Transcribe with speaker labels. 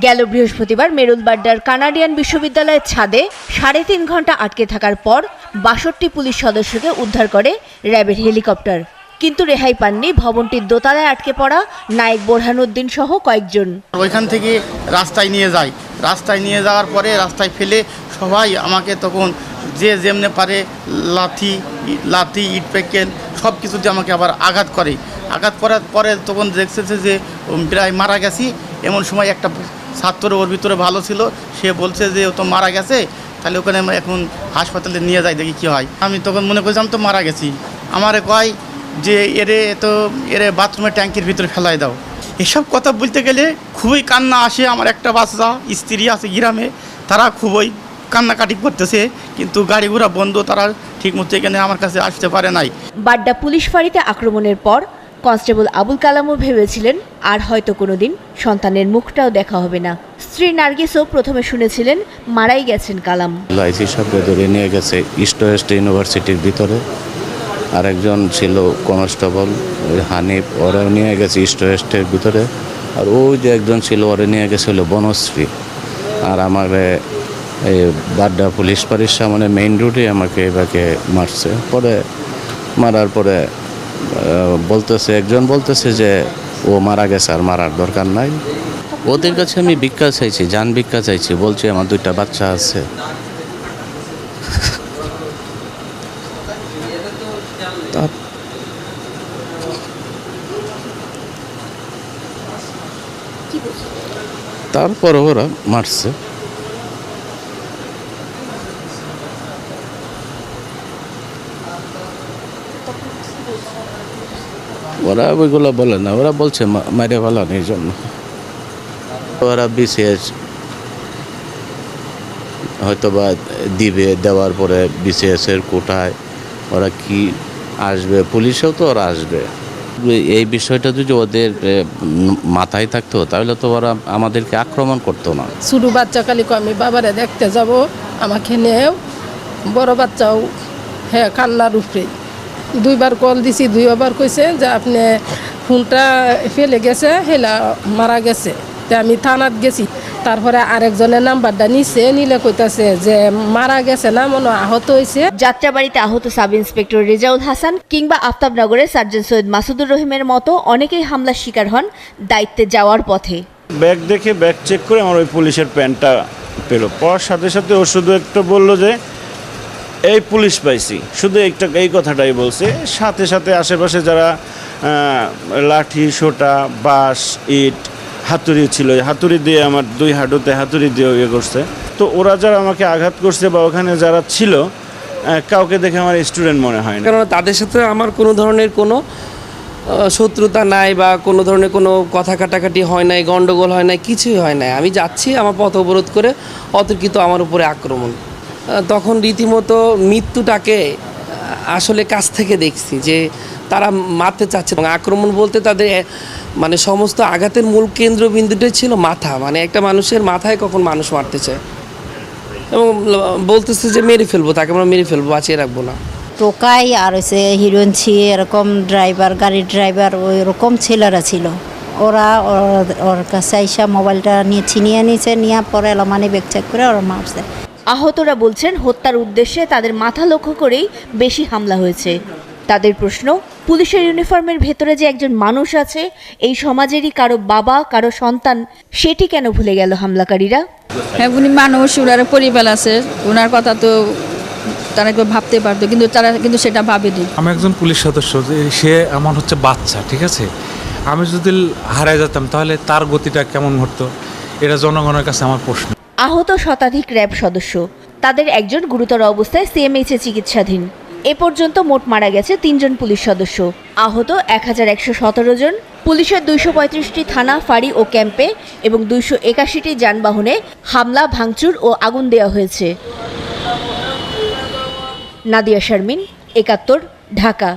Speaker 1: গেল বৃহস্পতিবার মেরুলবাড্ডার কানাডিয়ান বিশ্ববিদ্যালয়ের ছাদে ৩.৫ ঘন্টা আটকে থাকার পর ৬২ পুলিশ সদস্যকে উদ্ধার করে র্যাবের হেলিকপ্টার। কিন্তু রেহাই পাননি ভবনটির দোতলায় আটকে পড়া নায়েক বোরহানুদ্দিন সহ কয়েকজন।
Speaker 2: ওইখান থেকে রাস্তায় নিয়ে যাওয়ার পরে রাস্তায় ফেলে সবাই আমাকে তখন যে যেমনে পারে লাথি ইট প্যাকেল সব কিছুতে আমাকে আবার আঘাত করার পরে তখন দেখতেছে যে প্রায় মারা গেছি। এমন সময় একটা ছাত্র ওর ভিতরে ভালো ছিল, সে বলছে যে ও তো মারা গেছে, তাহলে ওখানে এখন হাসপাতালে নিয়ে যাই দেখি কী হয়। আমি তখন মনে করছিলাম তো মারা গেছি। আমারে কয় যে এরে বাথরুমের ট্যাঙ্কির ভিতরে ফেলাই দাও। এসব কথা বলতে গেলে খুবই কান্না আসে। আমার একটা বাচ্চা স্ত্রী আছে গ্রামে, তারা খুবই কান্নাকাটি করতেছে, কিন্তু গাড়ি ঘোড়া বন্ধ, তারা ঠিকমতো এখানে আমার কাছে আসতে পারে নাই।
Speaker 1: বাড্ডা পুলিশ ফাঁড়িতে আক্রমণের পর কনস্টেবল আবুল কালামও ভেবেছিলেন আর হয়তো কোনোদিন সন্তানের মুখটাও দেখা হবে না। স্ত্রী নার্গিসও প্রথমে শুনেছিলেন মারাই গেছেন কালাম।
Speaker 3: লাইসি সাহেবকে ধরে নিয়ে গেছে ইস্ট ওয়েস্ট ইউনিভার্সিটির ভিতরে, আরেকজন ছিল কনস্টেবল হানিফ, ওরাও নিয়ে গেছে ইস্ট ওয়েস্টের ভিতরে, আর ওই যে একজন ছিল ওরা নিয়ে গেছিল বনশ্রী। আর আমার এই বাড্ডা পুলিশ ফাঁড়ির সামনে মেইন রোডে আমাকে এভাবে মারছে। পরে মারার পরে একজন বলতেছে যে ও মারা গেছে, আর মারার দরকার নাই। ওদের কাছে আমি ভিক্ষা চাইছি, জান ভিক্ষা চাইছি, বলছি আমার 2টা বাচ্চা আছে। তারপরে ওরা মারছে। ওরা ওইগুলো বলে না, ওরা বলছে মারে ফেলানোর জন্য। ওরা বিসিএস হয়তো বা দেওয়ার পরে বিসিএসের কোটায় ওরা কি আসবে, পুলিশেও তো ওরা আসবে। এই বিষয়টা যদি ওদের মাথায় থাকতো তাহলে তো ওরা আমাদেরকে আক্রমণ করতো না।
Speaker 4: ছোটো বাচ্চা কালি আমি বাবারে দেখতে যাব, আমাকে নিয়েও বড় বাচ্চাও হ্যাঁ কান্নার উপরে 2বার কল দিছি, 2বার কইছে যে আপনি ফোনটা ফেলে গেছে, হেলা মারা গেছে। তা আমি থানাত গেছি, তারপরে আরেকজনের নাম্বারটা নিলে কইতাছে যে মারা গেছে না, মনে আহত হয়েছে।
Speaker 1: যাত্রাবাড়িতে আহত সাব ইন্সপেক্টর রেজাউল হাসান কিংবা আফতাবনগরের সার্জন সৈয়দ মাসুদুর রহিমের মতো অনেকেই হামলার শিকার হন দায়িত্বে যাওয়ার পথে।
Speaker 5: ব্যাগ দেখে ব্যাগ চেক করে আমার ওই পুলিশের প্যান্টটা পেলো, পাওয়ার সাথে সাথে ও শুধু একটা বললো যে এই পুলিশ পাইছি, শুধু এই কথাটাই বলছে। সাথে সাথে আশেপাশে যারা লাঠি সোটা বাঁশ ইট হাতুড়ি ছিল, হাতুড়ি দিয়ে আমার 2 হাঁটুতে হাতুড়ি দিয়ে ইয়ে করছে। তো ওরা যারা আমাকে আঘাত করছে বা ওখানে যারা ছিল কাউকে দেখে আমার স্টুডেন্ট মনে হয় না,
Speaker 6: কারণ তাদের সাথে আমার কোনো ধরনের কোনো শত্রুতা নাই বা কোনো ধরনের কোনো কথা কাটাকাটি হয় নাই, গণ্ডগোল হয় নাই, কিছুই হয় নাই। আমি যাচ্ছি, আমার পথ অবরোধ করে অতর্কিত আমার উপরে আক্রমণ। তখন রীতিমতো মৃত্যুটাকে আসলে কাছ থেকে দেখছি যে তারা মারতে চাচ্ছে। এবং আক্রমণ বলতে তাদের মানে সমস্ত আঘাতের মূল কেন্দ্রবিন্দুটাই ছিল মাথা, মানে একটা মানুষের মাথায় কখন মানুষ মারতে চায়, এবং বলতেছে যে মেরে ফেলবো, তাকে আমরা মেরে ফেলবো, বাঁচিয়ে রাখবো না।
Speaker 7: টোকাই আর হচ্ছে হিরোইনছি এরকম ড্রাইভার, গাড়ির ড্রাইভার ওই রকম ছেলেরা ছিল। ওরা ওর কাছে আইসা মোবাইলটা ছিনিয়ে নিয়েছে, নিয়ে পরে এলামানি ব্যাগ চেক করে ওরা মারছে।
Speaker 1: আহতরা বলছেন হত্যার উদ্দেশ্যে তাদের মাথা লক্ষ্য করেই বেশি হামলা হয়েছে। তাদের প্রশ্ন, পুলিশের ইউনিফর্মের ভেতরে যে একজন মানুষ আছে, এই সমাজেরই কারো বাবা, কারো সন্তান, সেটি কেন ভুলে গেল হামলাকারীরা?
Speaker 8: হ্যাঁ, উনি মানুষ, ওনার পরিবার আছে, ওনার কথা তো তারা একবার ভাবতে পারতো, কিন্তু তারা কিন্তু সেটা ভাবেনি।
Speaker 9: আমি একজন পুলিশ সদস্য, সে আমার হচ্ছে বাচ্চা, ঠিক আছে। আমি যদি হারায় যেতাম তাহলে তার গতিটা কেমন হতো, এটা জনগণের কাছে আমার প্রশ্ন।
Speaker 1: আহত শতাধিক র্যাব সদস্য, তাদের একজন গুরুতর অবস্থায় সিএমএইচে চিকিৎসাধীন। এ পর্যন্ত মোট মারা গেছে 3 জন পুলিশ সদস্য, আহত 1117 জন। পুলিশের 235টি থানা, ফাঁড়ি ও ক্যাম্পে এবং 281টি যানবাহনে হামলা, ভাঙচুর ও আগুন দেওয়া হয়েছে। নাদিয়া শারমিন, 71, ঢাকা।